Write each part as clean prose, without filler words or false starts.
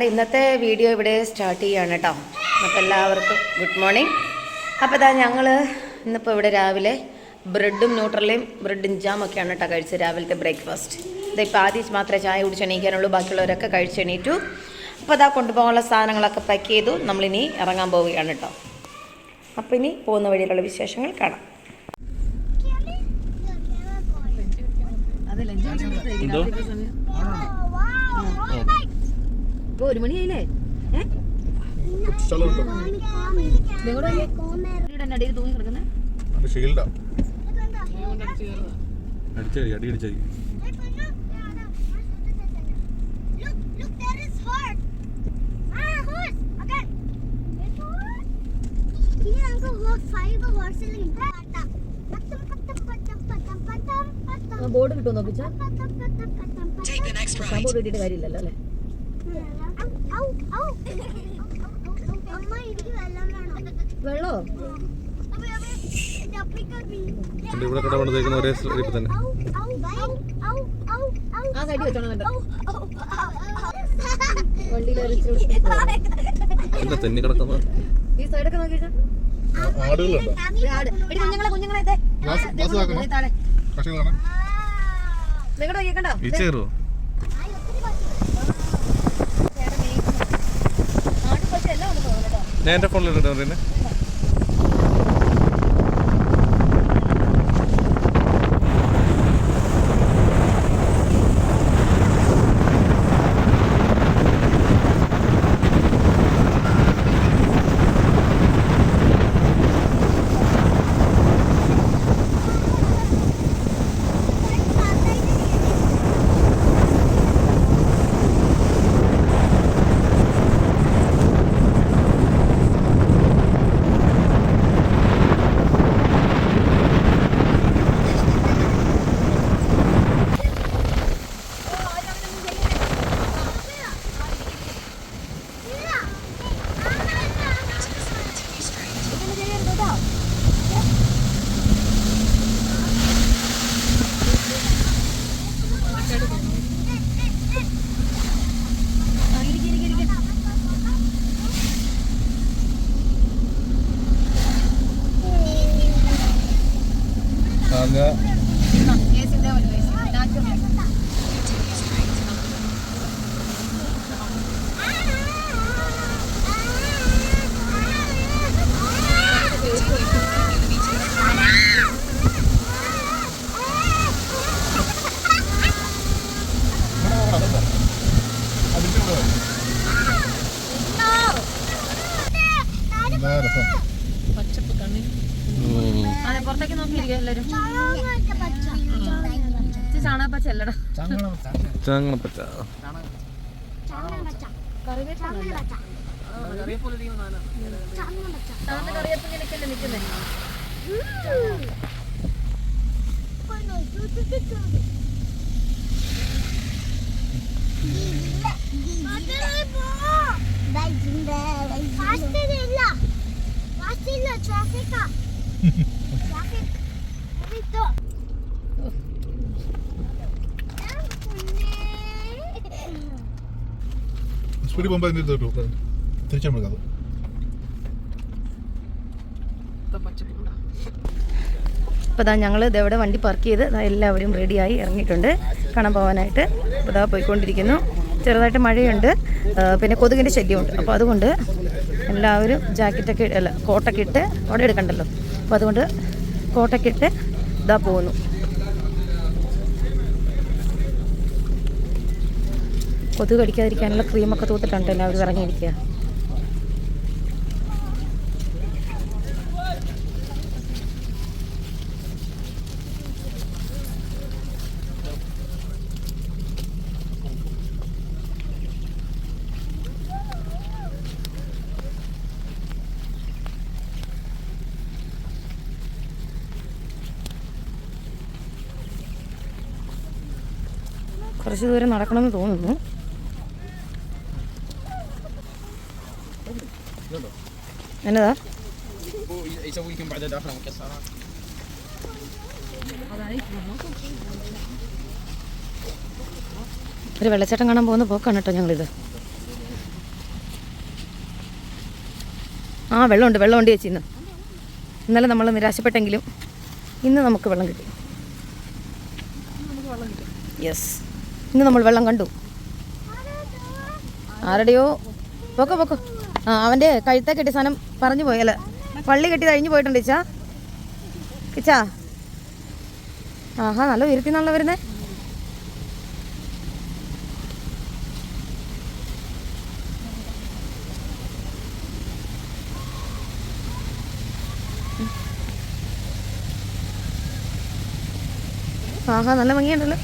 ഞങ്ങളുടെ ഇന്നത്തെ വീഡിയോ ഇവിടെ സ്റ്റാർട്ട് ചെയ്യുകയാണ് കേട്ടോ. അപ്പോൾ എല്ലാവർക്കും ഗുഡ് മോർണിംഗ്. അപ്പോൾ ഇതാ ഞങ്ങൾ ഇന്നിപ്പോൾ ഇവിടെ രാവിലെ ബ്രെഡും ന്യൂട്രലയും ബ്രെഡും ജാമൊക്കെയാണ് കേട്ടോ കഴിച്ചത് രാവിലത്തെ ബ്രേക്ക്ഫാസ്റ്റ്. ഇതിപ്പോൾ ആദ്യം മാത്രമേ ചായ കുടിച്ച് എണീക്കാനുള്ളൂ, ബാക്കിയുള്ളവരൊക്കെ കഴിച്ചെണീറ്റു. അപ്പോൾ ഇതാ കൊണ്ടുപോകാനുള്ള സാധനങ്ങളൊക്കെ പാക്ക് ചെയ്തു. നമ്മളിനി ഇറങ്ങാൻ പോവുകയാണ് കേട്ടോ. അപ്പോൾ ഇനി പോകുന്ന വഴിയിലുള്ള വിശേഷങ്ങൾ കാണാം. ഇപ്പോൾ 1 മണിയായില്ലേ? അടിയിൽ തൂങ്ങി കിടക്കുന്നത് ബോർഡ് കിട്ടുമോ നോക്കിച്ചാ? ബോർഡ് കിട്ടിയിട്ട് കാര്യമില്ലല്ലോ അല്ലേ? വെള്ളോ ഇവിടെ കട ഒരേ തന്നെ ആ സൈഡിൽ വെച്ചോണം. തെന്നി കിടക്കുന്ന ഈ സൈഡൊക്കെ നോക്കിയിട്ട് കുഞ്ഞുങ്ങളെ നിങ്ങളുടെ കേൾക്കണ്ടോ? ഞാൻ എൻ്റെ ഫോണിലിട്ട് പറയുന്നത് പുറത്തേക്ക് നോക്കിയിരിക്കും എല്ലാവരും. ചാണകപ്പച്ച അല്ലടാ, ചാങ്ങണപ്പച്ച. കറിയപ്പിങ്ങനെയൊക്കെയല്ലേ നിൽക്കുന്നേ. അപ്പോൾ ഇതാ ഞങ്ങൾ ഇതെവിടെ വണ്ടി പാർക്ക് ചെയ്ത് എല്ലാവരും റെഡിയായി ഇറങ്ങിയിട്ടുണ്ട് കാണാൻ പോകാനായിട്ട്. അപ്പോൾ ഇതാ പോയിക്കൊണ്ടിരിക്കുന്നു. ചെറുതായിട്ട് മഴയുണ്ട്, പിന്നെ കൊതുകിൻ്റെ ശല്യമുണ്ട്. അപ്പോൾ അതുകൊണ്ട് എല്ലാവരും ജാക്കറ്റൊക്കെ അല്ല കോട്ടൊക്കെ ഇട്ട് അവിടെ എടുക്കണ്ടല്ലോ, അപ്പോൾ അതുകൊണ്ട് കോട്ടൊക്കെ ഇട്ട് ഇതാ പോകുന്നു. കൊതുക് കടിക്കാതിരിക്കാനുള്ള ക്രീമൊക്കെ തൂത്തിട്ടുണ്ട് എല്ലാവരും ഇറങ്ങിയിരിക്കുക. കുറച്ച് ദൂരം നടക്കണമെന്ന് തോന്നുന്നു. എന്നതാ ഒരു വെള്ളച്ചാട്ടം കാണാൻ പോകുന്ന പോക്കാണ് കേട്ടോ ഞങ്ങളിത്. ആ വെള്ളമുണ്ട് ചേച്ചി. ഇന്നലെ നമ്മൾ നിരാശപ്പെട്ടെങ്കിലും ഇന്ന് നമുക്ക് വെള്ളം കിട്ടി. യെസ്, ഇന്ന് നമ്മൾ വെള്ളം കണ്ടു. ആരുടെയോ പൊക്കോ ആ അവൻ്റെ കഴുത്തെ കെട്ടിയ സാധനം പറഞ്ഞു പോയല്ലേ, പള്ളി കെട്ടി കഴിഞ്ഞ് പോയിട്ടുണ്ട് ഇച്ചാ. ആഹാ, നല്ല ഉയരത്തിന്നാണല്ലോ വരുന്നേ. ആഹാ, നല്ല ഭംഗിയുണ്ടല്ലോ.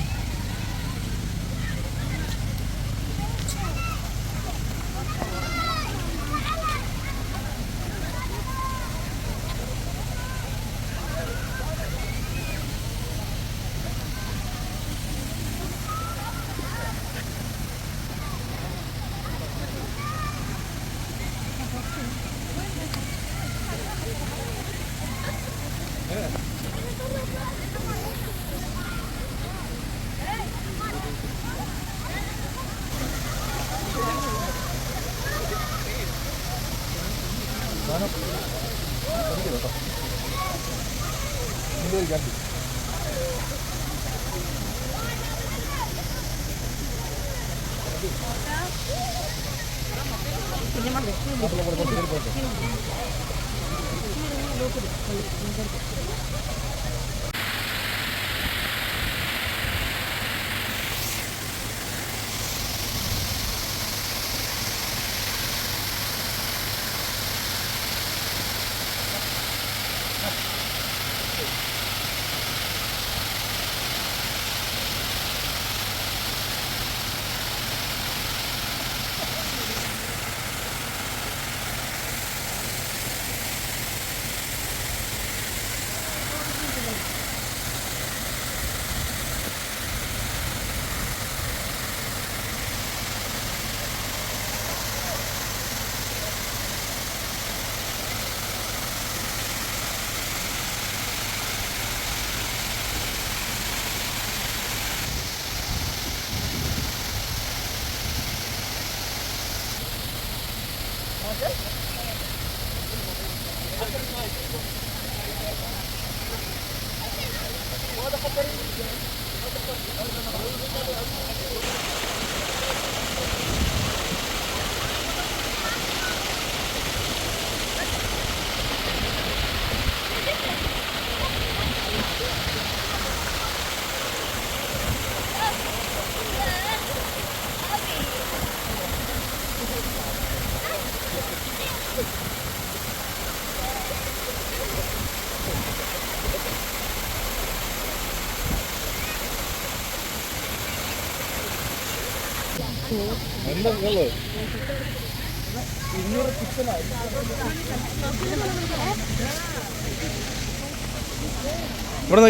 ഇവിടെ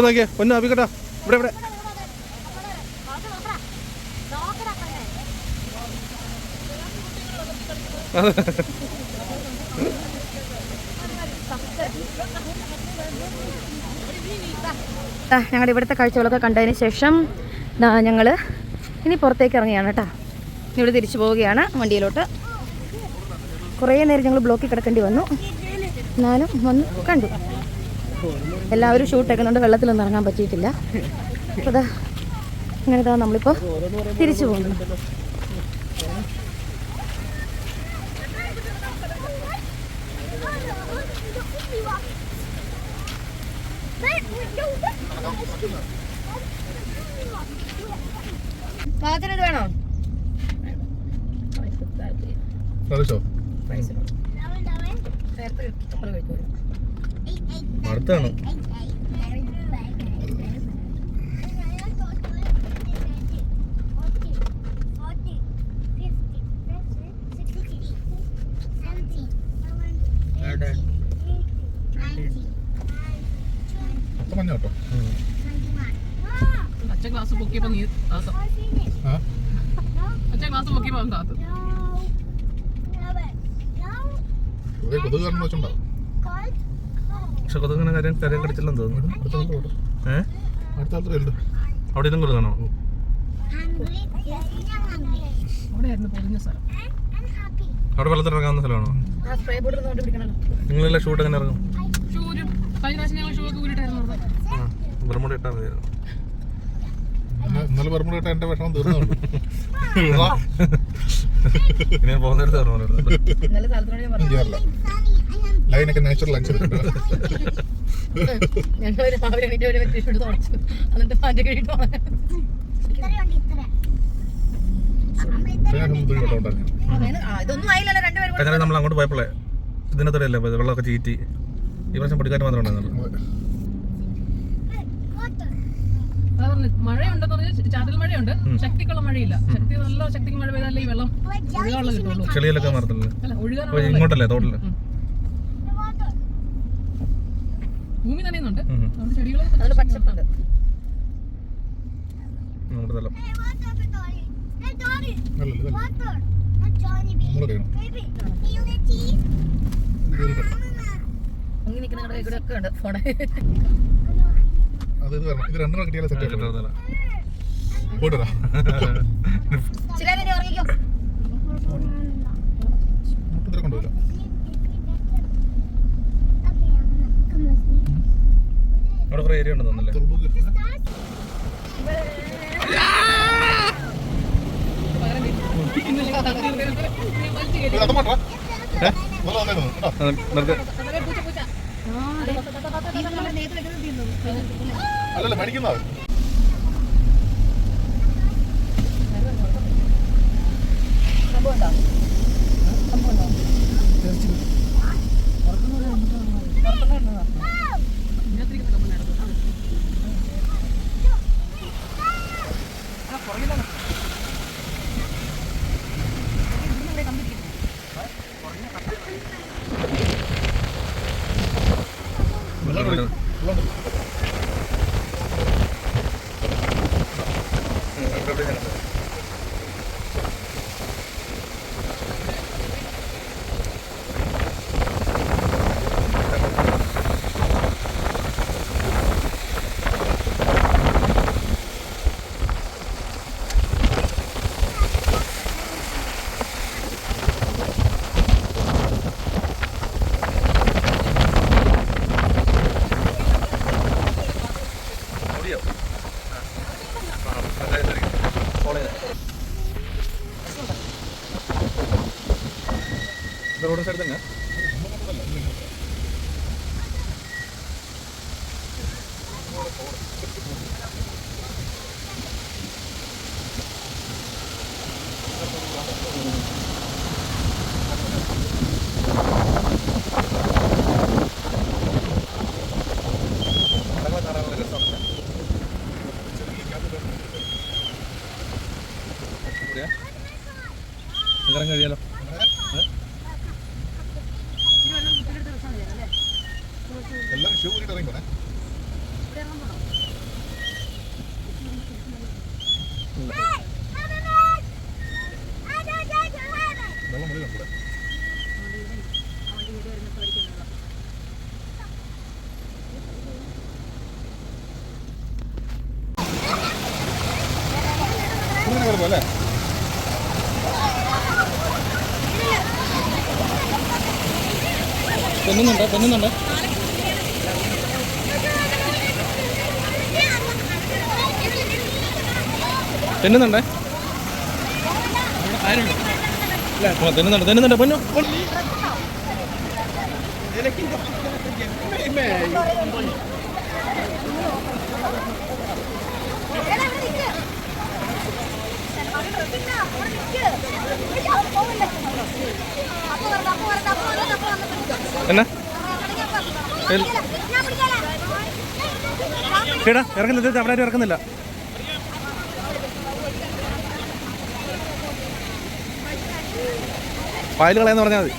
നോക്കിയേ പൊന്നു അഭിക്കട്ടാ, ഇവിടെ ഞങ്ങളുടെ ഇവിടുത്തെ കാഴ്ചകളൊക്കെ കണ്ടതിന് ശേഷം ഞങ്ങൾ ഇനി പുറത്തേക്ക് ഇറങ്ങിയാണ് കേട്ടോ. ഇവിടെ തിരിച്ചു പോവുകയാണ് വണ്ടിയിലോട്ട്. കുറേ നേരം ഞങ്ങൾ ബ്ലോക്കിൽ കിടക്കേണ്ടി വന്നു, എന്നാലും വന്ന് കണ്ടു. എല്ലാവരും ഷൂട്ടേക്കുന്നുണ്ട്, വെള്ളത്തിലൊന്നും ഇറങ്ങാൻ പറ്റിയിട്ടില്ല. അപ്പോൾ അതാ അങ്ങനെ നമ്മളിപ്പോൾ തിരിച്ചു പോകുന്നു. പാചകം വേണോ? അടുത്താണ് കേട്ടോ. അച്ഛൻ ക്ലാസ് പൊക്കിയപ്പോ നീ അച്ഛൻ ക്ലാസ് പൊക്കിയപ്പോ താത്തു പക്ഷെ കൊതുങ്ങനെ കാര്യം കടിച്ചില്ലെന്ന് തോന്നുന്നു. അവിടെ ഇതും കൊടുക്കണോ? അവിടെയായിരുന്നു പൊതിഞ്ഞ സ്ഥലം. അവിടെ വെള്ളത്തിൽ ഇറങ്ങാവുന്ന സ്ഥലമാണോ? Spray bottle not പിടിക്കണല്ലോ. നിങ്ങളെല്ലാം ഷൂട്ട് എങ്ങനെ ഇറങ്ങും? ഷൂരും കഴിഞ്ഞ പ്രാവശ്യം ഞങ്ങൾ ഷൂ ഒക്കെ ഊരിട്ടായിരുന്നു ബർമുഡ ഇട്ടാൽ മതിയായിരുന്നു. ഇന്നലെ ബർമുഡ ഇട്ട എന്റെ വിഷമം തീർന്നു. ഇനി പോകുന്നിടത്ത് ഇന്നലെ സ്ഥലത്തിനോട് ഞാൻ പറഞ്ഞു. ചെയ്യാറില്ല. ലൈനൊക്കെ നാച്ചുറൽ അനുസരിച്ചിട്ട് ഞങ്ങൾ രാവിലെ എണീറ്റ് ഒരു വ്യക്തി തുടച്ചു എന്നിട്ട് പാൻറ് കഴിയിട്ട് ഇതൊന്നും ആയില്ലല്ലോ രണ്ടുപേരും കഴിഞ്ഞ നമ്മൾ അങ്ങോട്ട് പോയപ്പോഴേ ഇതിനകത്തൂടെയല്ലേ വെള്ളമൊക്കെ ചീറ്റി. ഈ പ്രാവശ്യം പൊടിക്കാറ്റ് മാത്രമേ ഉണ്ടായിരുന്നുള്ളൂ. മഴയുണ്ടെന്ന് പറഞ്ഞാൽ ചാറ്റൽ മഴയുണ്ട്, ശക്തിക്കുള്ള മഴയില്ല. നല്ല ശക്തിക്ക് മഴ പെയ്താലേ ഈ വെള്ളം ഒഴുകാനുള്ള കിട്ടുള്ളൂ. ചെളിയിലൊക്കെ മാറത്തില്ല. അല്ല ഒഴുകാനുള്ള ഇങ്ങോട്ടല്ലേ തോട്ടില് ഭൂമി നനയുന്നുണ്ട്. അവിടെ ചെടികളും അതിൽ പച്ചപ്പുണ്ട്. നമ്മുടെ സ്ഥലം മുങ്ങി നിൽക്കുന്ന കട ഇവിടെ ഒക്കെ ഉണ്ട് ഫോണ്. അത് ഇത് രണ്ടെണ്ണം കിട്ടിയാലേ സെറ്റ് ആയിട്ട് പോയിട്ടാ. ചിലരെ ഉറങ്ങിക്കോ. മുട്ടത്തിരെ കൊണ്ടുപോയില്ല. അവിടെ കുറേ ഏരിയ ഉണ്ടെന്ന് തോന്നുന്നല്ലേ? അല്ലല്ല മേടിക്കുന്നത് റോഡ് സൈഡ് തന്നെ. അങ്ങനെ കഴിയാലോ. എല്ലാവരും ഷൂ കൂടിയിട്ട് ഇറങ്ങി പോണേ. വെള്ളം മുടി കണ്ടൂടെ? അല്ലേ തെന്നുന്നുണ്ട് തെന്നുന്നുണ്ട്. തെന്നുന്നുണ്ടേ തെന്നുന്നുണ്ട് തെന്നുന്നുണ്ട് പൊന്നു. എന്നാ ചേട്ടാ ഇറങ്ങുന്നില്ല, അവിടെ ആരും ഇറക്കുന്നില്ല. പായൽ കളയെന്ന് പറഞ്ഞാൽ മതി.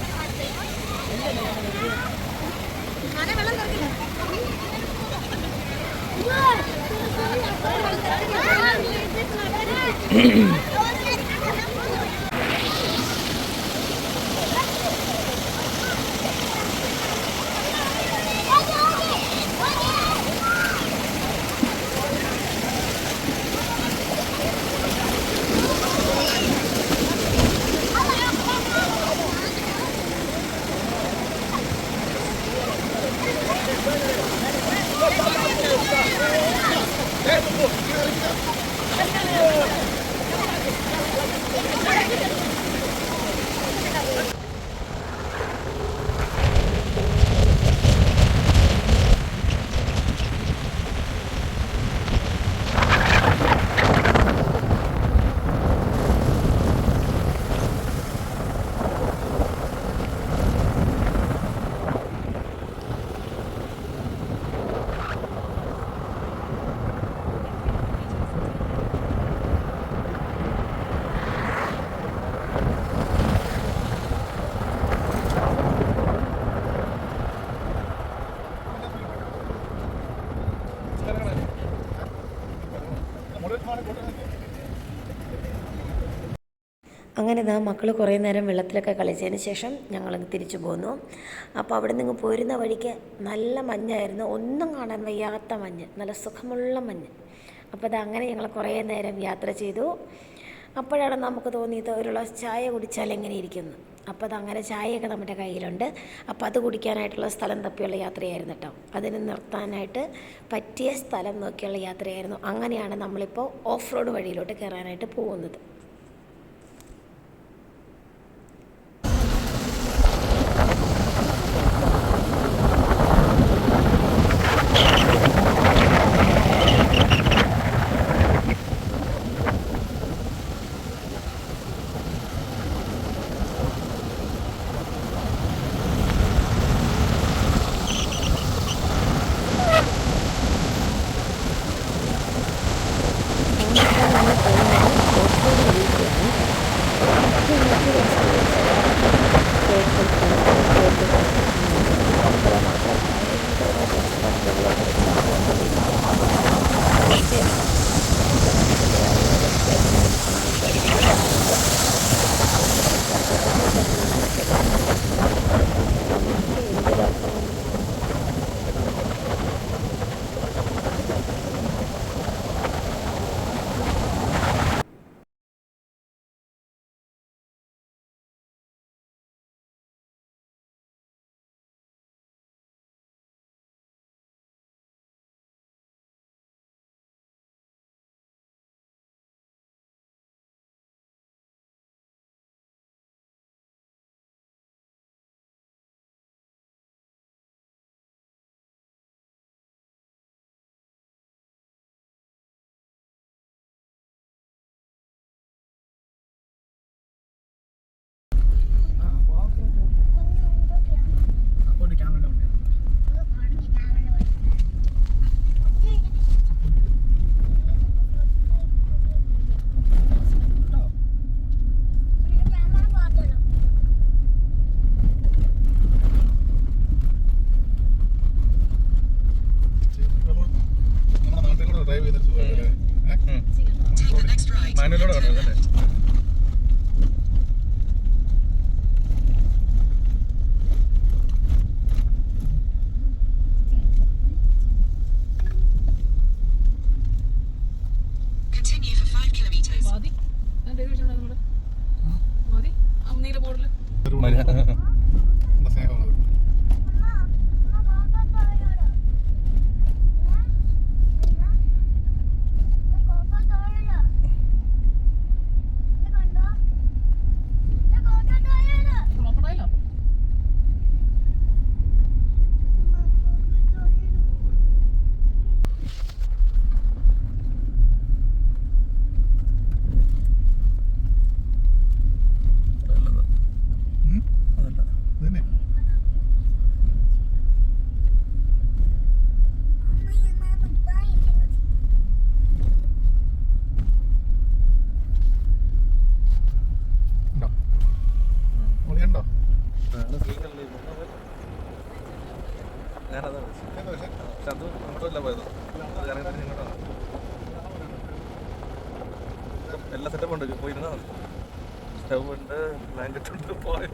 അങ്ങനെ ഇതാ മക്കൾ കുറേ നേരം വെള്ളത്തിലൊക്കെ കളിച്ചതിന് ശേഷം ഞങ്ങൾ തിരിച്ചു പോന്നു. അപ്പോൾ അവിടെ നിന്ന് പോരുന്ന വഴിക്ക് നല്ല മഞ്ഞായിരുന്നു, ഒന്നും കാണാൻ വയ്യാത്ത മഞ്ഞ്, നല്ല സുഖമുള്ള മഞ്ഞ്. അപ്പോൾ അത് അങ്ങനെ ഞങ്ങൾ കുറേ നേരം യാത്ര ചെയ്തു. അപ്പോഴാണ് നമുക്ക് തോന്നിയത് ഒരു ഗ്ലാസ് ചായ കുടിച്ചാൽ എങ്ങനെ ഇരിക്കുന്നു. അപ്പോൾ അതങ്ങനെ ചായയൊക്കെ നമ്മുടെ കയ്യിലുണ്ട്. അപ്പോൾ അത് കുടിക്കാനായിട്ടുള്ള സ്ഥലം തപ്പിയുള്ള യാത്രയായിരുന്നു കേട്ടോ. അതിന് നിർത്താനായിട്ട് പറ്റിയ സ്ഥലം നോക്കിയുള്ള യാത്രയായിരുന്നു. അങ്ങനെയാണ് നമ്മളിപ്പോൾ ഓഫ് റോഡ് വഴിയിലോട്ട് കയറാനായിട്ട് പോകുന്നത്. എല്ലാ സെറ്റപ്പ് ഉണ്ട്, പോയിരുന്നാ സ്റ്റവ് ഉണ്ട്, ബ്ലാങ്കറ്റ് ഉണ്ട്, പോയ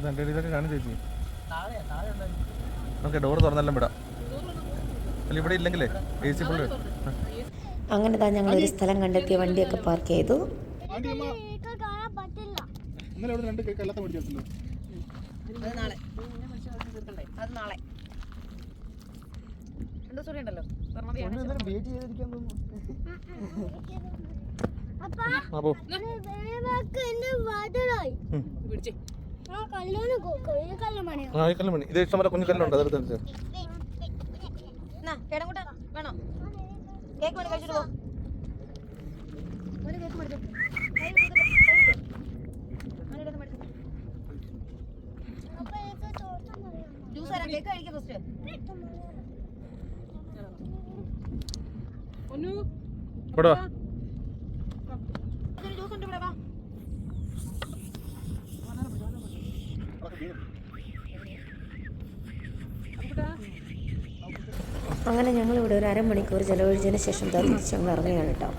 ഇതൊക്കെ കാണും ചേച്ചി. ഓക്കെ, ഡോറ് തുറന്നെല്ലാം വിടാം. അല്ല ഇവിടെ ഇല്ലെങ്കിലേ AC ഫുള്ള്. അങ്ങനെ താ ഞങ്ങളൊരു സ്ഥലം കണ്ടെത്തിയ വണ്ടിയൊക്കെ പാർക്ക് ചെയ്തു. ഇന്നലെ അവിടെ 2 കല്ലാത്ത മേടിച്ചല്ലോ. അത് നാളെ 2 ദിവസം ഉണ്ടല്ലോ. ഇത് ഇഷ്ടംപോലെ കുഞ്ഞു കല്ലുണ്ട്. അതെടുത്ത് വേണോ? കേക്ക് വേണ്ടി കഴിച്ചിട്ട് പോ. ജ്യൂസ് തരാം. കേക്ക് കഴിക്കാം ഫസ്റ്റ്. ഇവിടെ ജ്യൂസ് ഉണ്ട് ഇവിടെ. വാ. അങ്ങനെ ഞങ്ങളിവിടെ ഒരു അരമണിക്കൂർ ചിലവഴിച്ചതിന് ശേഷം തിരിച്ച് ഞങ്ങൾ ഇറങ്ങുകയാണ് കേട്ടോ.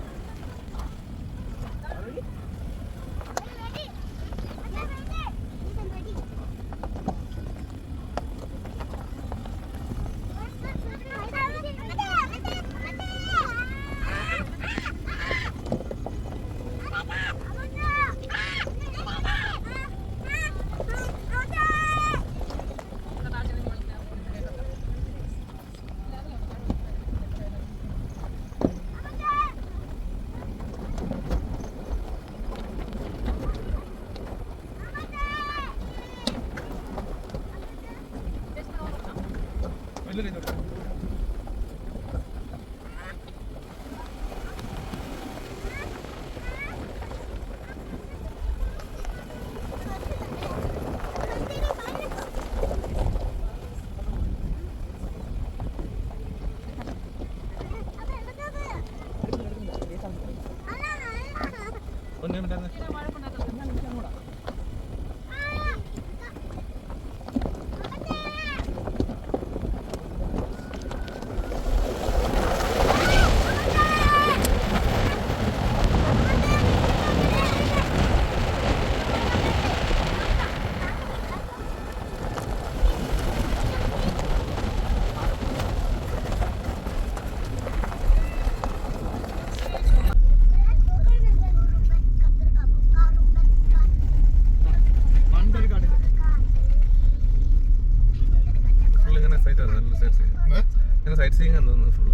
സൈറ്റ് സീയിങ് ആണ് തോന്നുന്നു ഫുള്ള്.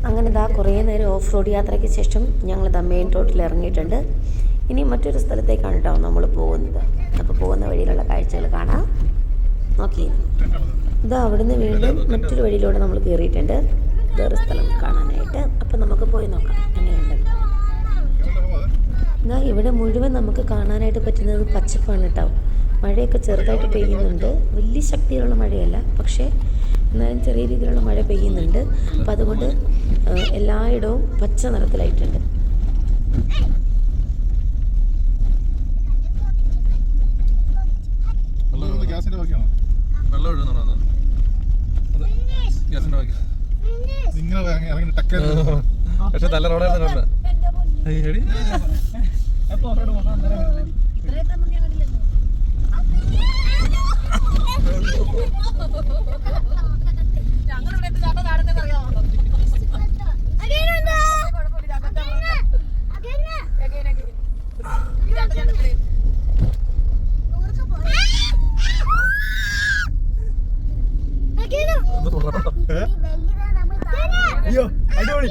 അങ്ങനെ ഇതാ കുറേ നേരം ഓഫ് റോഡ് യാത്രയ്ക്ക് ശേഷം ഞങ്ങൾ ഇതാ മെയിൻ റോഡിൽ ഇറങ്ങിയിട്ടുണ്ട്. ഇനി മറ്റൊരു സ്ഥലത്തേക്കാണ് കേട്ടോ നമ്മൾ പോകുന്നത്. അപ്പോൾ പോകുന്ന വഴിയിലുള്ള കാഴ്ചകൾ കാണാം. നോക്കി ഇതാ അവിടുന്ന് വീണ്ടും മറ്റൊരു വഴിയിലൂടെ നമ്മൾ കയറിയിട്ടുണ്ട് വേറെ സ്ഥലം കാണാനായിട്ട്. അപ്പം നമുക്ക് പോയി നോക്കാം എങ്ങനെയുണ്ട്. ഇതാ ഇവിടെ മുഴുവൻ നമുക്ക് കാണാനായിട്ട് പറ്റുന്നത് പച്ചപ്പാണ് കേട്ടോ. മഴയൊക്കെ ചെറുതായിട്ട് പെയ്യുന്നുണ്ട്. വലിയ ശക്തിയിലുള്ള മഴയല്ല, പക്ഷേ എന്നാലും ചെറിയ രീതിയിലുള്ള മഴ പെയ്യുന്നുണ്ട്. അപ്പം അതുകൊണ്ട് എല്ലായിടവും പച്ച നിറത്തിലായിട്ടുണ്ട്. ഗ്യാസിന്റെ ബാക്കിയാണോ? വെള്ളം ഒഴുകുന്നുണ്ടോ? ഗ്യാസിന്റെ ബാക്കി. പക്ഷെ നല്ല റോഡായിരുന്നു. അയ്യോ അടിപൊളി.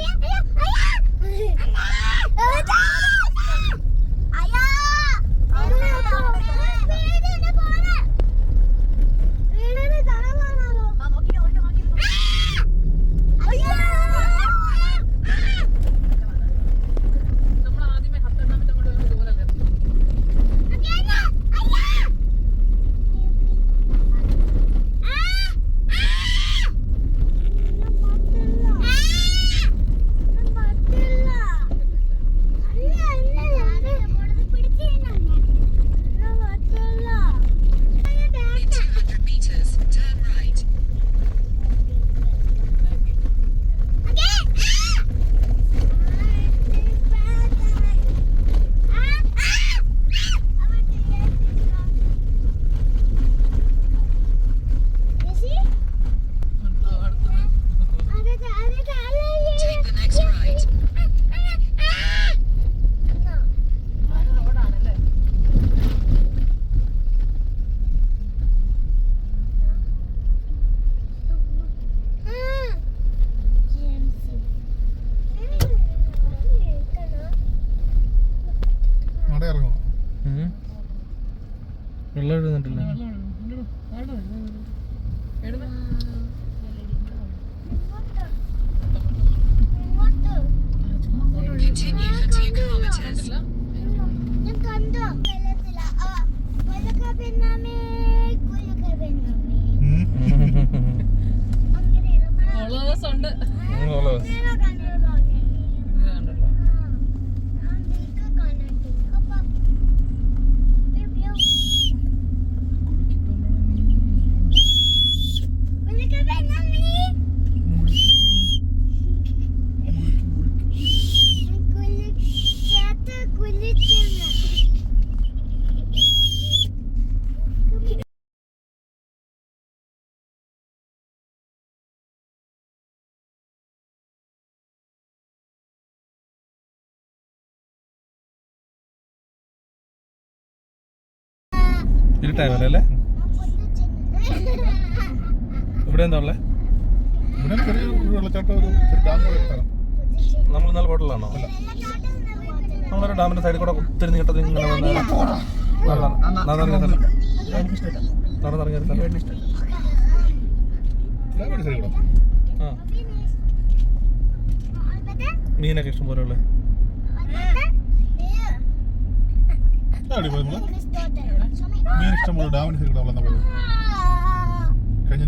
ഇരുട്ടായല്ലേ അല്ലേ? ഇവിടെ എന്താ ഉള്ളത്? ഇവിടെ ചെറിയ ഒരു വെള്ളച്ചാട്ടം, ഒരു ഡാം പോലെ സ്ഥലം. നമ്മൾ ഇന്നലെ ഹോട്ടലിലാണോ? നമ്മളൊരു ഡാമിന്റെ സൈഡിൽ കൂടെ ഒത്തിരി നീട്ടത്തിൽ ഇങ്ങനെ നടന്നിറങ്ങിയ സ്ഥലം. ഡാമിന്റെ സൈഡിൽ കൂടെ. ആ, മീനൊക്കെ ഇഷ്ടം പോലെ ഉള്ളത്. എവിടെ പോയി നമ്മള്? മീൻ ഇഷ്ടം പോലെ ഡാമിന്റെ സൈഡിൽ കൂടെ വളർന്ന പോയത്. കഴിഞ്ഞ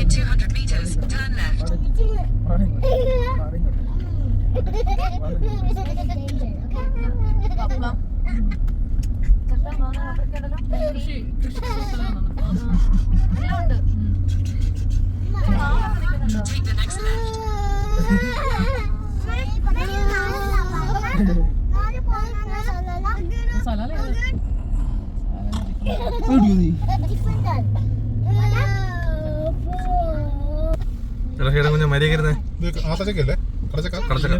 In 200 meters, turn left. കൃഷി സ്ഥലമാണ്. Take the next left. സ്ഥലമല്ലേ അത്? ഇടയ്ക്കിടെ കുഞ്ഞ് മരിയക്കരുന്നേ. ഇത് ആത്തച്ചക്കല്ലേ? കടച്ചക്ക? കടച്ചക്ക.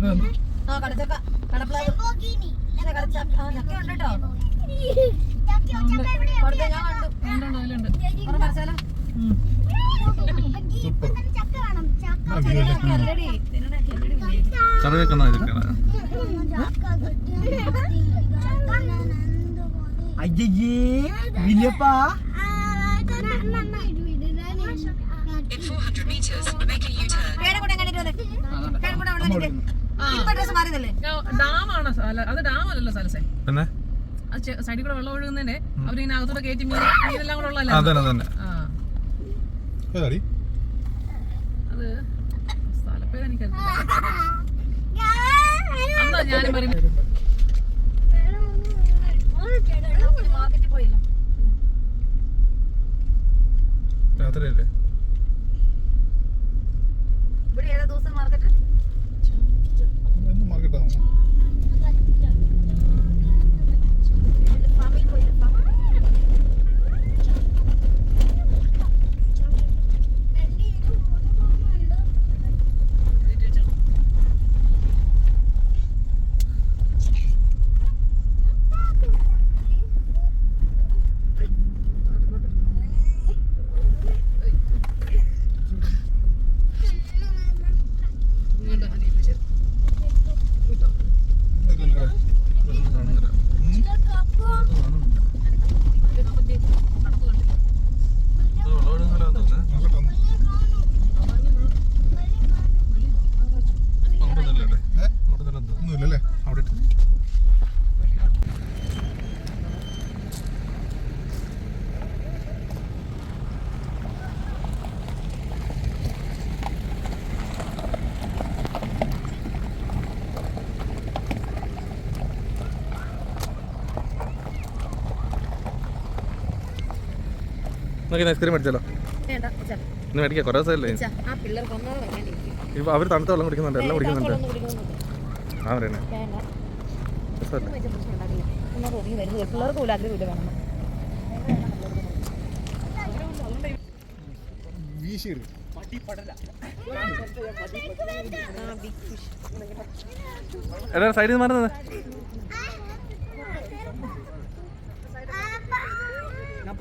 സൂപ്പർ. കറി വെക്കുന്ന ഇതൊക്കെയാണ്. അയ്യേ വില്ലപ്പാ. In 400 meters, make a U-turn. ഡാമാണ് അത് ഡാമല്ലല്ലോ സ്ഥലസേ. പിന്നെ സൈഡിൽ കൂടെ വെള്ളം ഒഴുകുന്നതിന്റെ അവരിങ്ങനെ അകത്തോടെ കയറ്റി മീനെല്ലാം കൂടെ ഉള്ളതല്ലേ? അതന്നെ തന്നെ. ആ, ഏതാടി? അത് സ്ഥലപ്പേര് എനിക്കറിയില്ല. അന്നാ ഞാനും പറയുന്നത് രാത്രിയല്ലേ? എന്ത് മാർക്കറ്റാണ്? ഒന്നുമില്ലല്ലേ? അവിടെ നമുക്ക് ഐസ്ക്രീം മേടിച്ചാലോ? ഇന്ന് മേടിക്കാം, കുറേ ദിവസമല്ലേ. ഇപ്പൊ അവർ തണുത്ത വെള്ളം കുടിക്കുന്നുണ്ട്, എല്ലാം കുടിക്കുന്നുണ്ട്. ആ പറയണേ പിള്ളേർക്ക് പോലും ആഗ്രഹം വേണം. വീശിയിടും. എടാ സൈഡിൽ നിന്ന് മാറുന്നത്.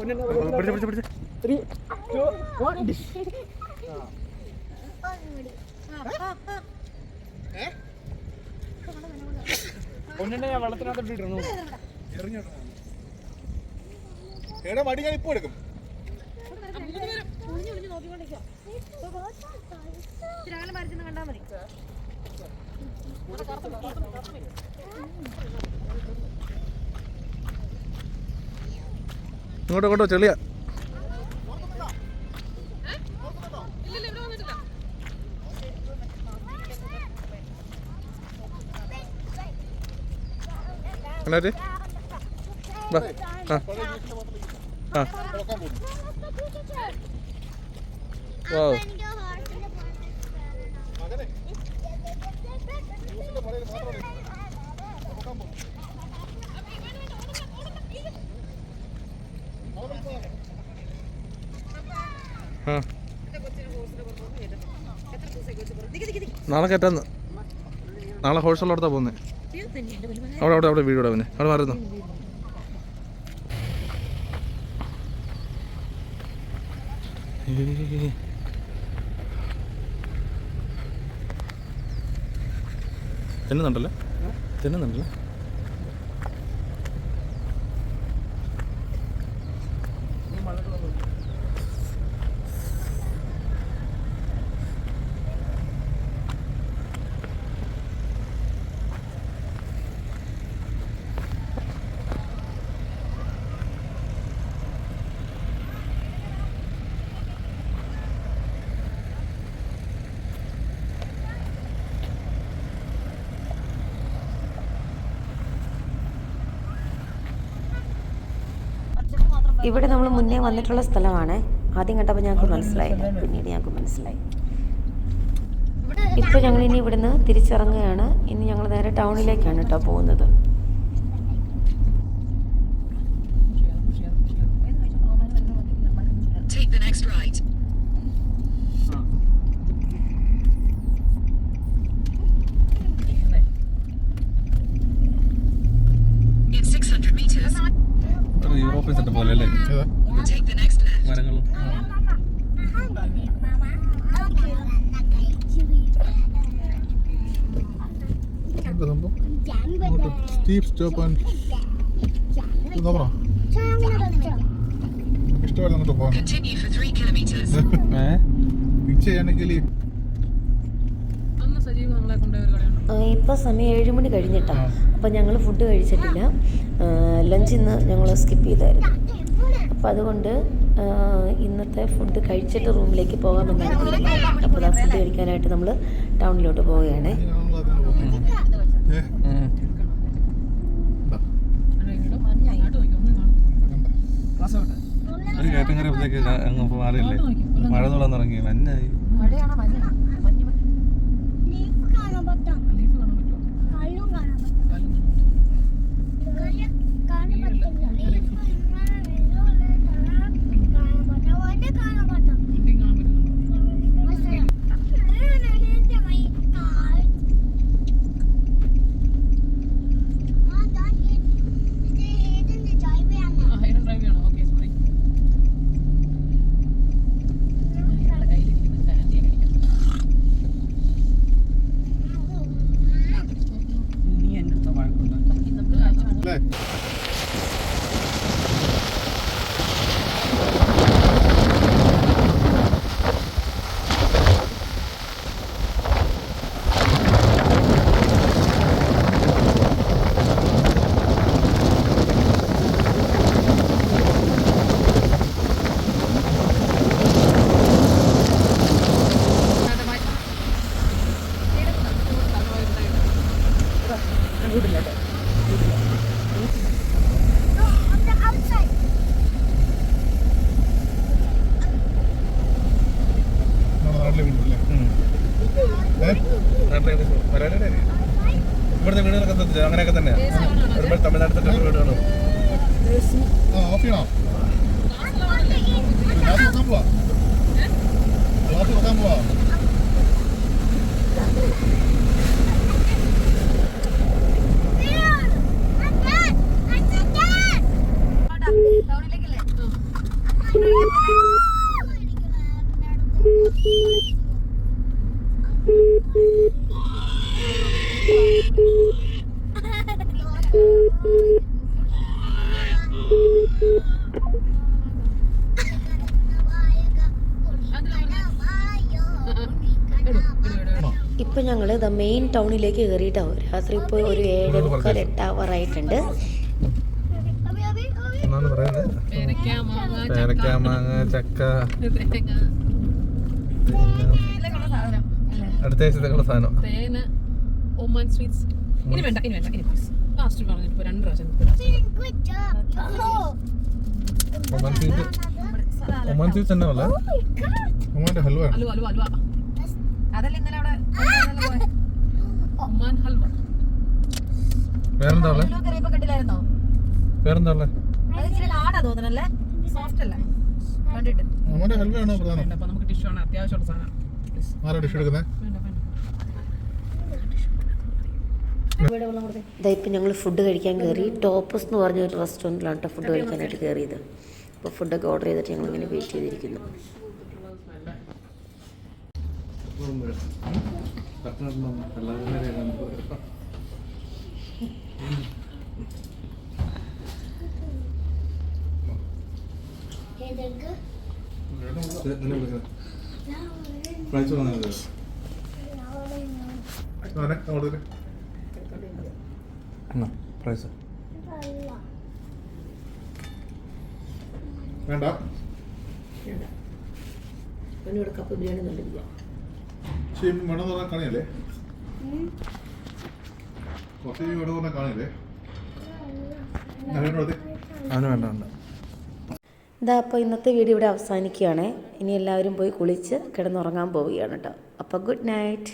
പിടിച്ച് പിടിച്ച് പിടിച്ച്. എടാ വടി ഞാൻ ഇപ്പൊ എടുക്കും. ഇങ്ങോട്ടോ ഇങ്ങോട്ടോ ചെളിയാ. എന്നാ വാ. ആ ആ വാ. മകനെ ആ നാളെ കയറ്റാന്ന്. നാളെ ഹോഴ്സുള്ളടത്താണ് പോകുന്നത്. അവിടെ വീട് ഇവിടെ അവിടെ മാറുന്നു. തിന്നുന്നുണ്ടല്ലോ. ഇവിടെ നമ്മൾ മുന്നേ വന്നിട്ടുള്ള സ്ഥലമാണ്. ആദ്യം കണ്ടപ്പോൾ ഞങ്ങൾക്ക് മനസ്സിലായില്ല, പിന്നീട് ഞങ്ങൾക്ക് മനസ്സിലായി. ഇപ്പോൾ ഞങ്ങൾ ഇനി ഇവിടുന്ന് തിരിച്ചിറങ്ങുകയാണ്. ഇനി ഞങ്ങൾ നേരെ ടൗണിലേക്കാണ് കേട്ടോ പോകുന്നത്. Take the next right. In 600 meters, European set പോലെ അല്ലേ take the next left. മരങ്ങളും. എന്താ സംഭവം? സ്റ്റീപ്പ് സ്റ്റോപ്പ് ആൻഡ് ഇത് നോക്കണം. ഇഷ്ടമല്ല അങ്ങോട്ട് പോകാൻ. Continue for 3 kilometers. പിച്ച് ചെയ്യാനെങ്കിൽ അന്ന് സജീവ് നമ്മളെ കൊണ്ടുപോയ ഒരു കടയുണ്ട്. ഇപ്പോൾ സമയം 7 മണി കഴിഞ്ഞിട്ടാണ്. അപ്പോൾ ഞങ്ങൾ ഫുഡ് കഴിച്ചിട്ടില്ല. ലഞ്ച് ഇന്ന് ഞങ്ങൾ സ്കിപ്പ് ചെയ്തായിരുന്നു. അപ്പോൾ അതുകൊണ്ട് ഇന്നത്തെ ഫുഡ് കഴിച്ചിട്ട് റൂമിലേക്ക് പോകാമെന്നാണ് തീരുമാനം. അപ്പോൾ ആ ഫുഡ് കഴിക്കാനായിട്ട് നമ്മൾ ടൗണിലോട്ട് പോവുകയാണ്. ഒരു കയറ്റം കയറിയപ്പോഴത്തേക്ക് അങ്ങ് മാറിയില്ലേ, മഴ തുളന്ന് ഇറങ്ങി മഞ്ഞായി. ലീഫ് കാണാൻ പറ്റുമോ? വണ്ടി കാണാൻ പറ്റുന്നുണ്ടോ? ഹൈഡൻ ഡ്രൈവ് ചെയ്യണോ? Okay sorry. കയ്യിലിരിക്കുന്ന കാൻഡിയെ കഴിക്കാം. നീ എൻ്റെ അടുത്ത് വഴക്കുണ്ട്. നമുക്ക് കാഴ്ച വേണം. അല്ലേ? നമ്മുടെ നാട്ടിലെ വീടല്ലേ? ഇവിടുത്തെ വീടുകളൊക്കെ അങ്ങനെയൊക്കെ തന്നെയാണ്. ഒരുപാട് തമിഴ്നാട്ടിൽ വീടുകളും. ഓഫ് ചെയ്യണോ? ഗ്ലാസ് വെക്കാൻ പോവാ. ഗ്ലാസ് വെക്കാൻ പോവാ. ഇപ്പം ഞങ്ങൾ ദ മെയിൻ ടൗണിലേക്ക് കയറിയിട്ടാവും. രാത്രി ഇപ്പോൾ ഒരു 7:45 8 ആവാറായിട്ടുണ്ട്. എന്നാണ് പറയുന്നത്. പേരക്ക, മാങ്ങ, ചക്ക, അടുത്ത ആഴ്ചത്തേക്കുള്ള സാധനം. തേന്, ഒമാൻ സ്വീറ്റ്സ്. ഇനി വേണ്ട ഇനി പ്ലീസ്. ലാസ്റ്റ് പറഞ്ഞിട്ട് ഇപ്പോൾ 2 പ്രാവശ്യം ഒമാൻ സ്വീറ്റ്സ് തന്നെ ഉള്ളത്. ഒമാൻ്റെ ഹൽവ. ഹൽവ അതല്ല ഇന്നലെ അവിടെ ഒമാൻ ഹൽവ. വേറെന്താ ഉള്ളത്? കണ്ടില്ലായിരുന്നോ? വേറെന്താ ഉള്ളത്? അത് ഇച്ചിരി ഹാർഡാ തോന്നണല്ലേ? സോഫ്റ്റ് അല്ല. കണ്ടിട്ട് നമ്മുടെ ഹെൽപ്പ് ആണോ പ്രധാനം? വേണ്ട, അപ്പൊ നമുക്ക് ടിഷ്യൂ ആണ് അത്യാവശ്യമുള്ള സാധനം. Please. ആരാ ഡിഷ് എടുക്കുന്നത്? വേണ്ട വേണ്ട. ഇതാ ഇപ്പം ഞങ്ങൾ ഫുഡ് കഴിക്കാൻ കയറി. ടോപ്പസ് എന്ന് പറഞ്ഞ ഒരു റെസ്റ്റോറൻറ്റിലാണ് കേട്ടോ ഫുഡ് കഴിക്കാനായിട്ട് കയറിയത്. അപ്പോൾ ഫുഡൊക്കെ ഓർഡർ ചെയ്തിട്ട് ഞങ്ങൾ ഇങ്ങനെ വെയിറ്റ് ചെയ്തിരിക്കുന്നു. പ്രൈസ് വേണ്ട. ഇവിടെ കപ്പ് ബിരിയാണി കണ്ടിരിക്കുക. വേണമെന്ന് പറഞ്ഞാൽ കാണിയല്ലേ? കുറച്ച് ഇവിടെ പറഞ്ഞാൽ കാണിയല്ലേ? അവന് വേണ്ട വേണ്ട. ഇതാ അപ്പോൾ ഇന്നത്തെ വീഡിയോ ഇവിടെ അവസാനിക്കുകയാണ്. ഇനി എല്ലാവരും പോയി കുളിച്ച് കിടന്നുറങ്ങാൻ പോവുകയാണ് കേട്ടോ. അപ്പോൾ ഗുഡ് നൈറ്റ്.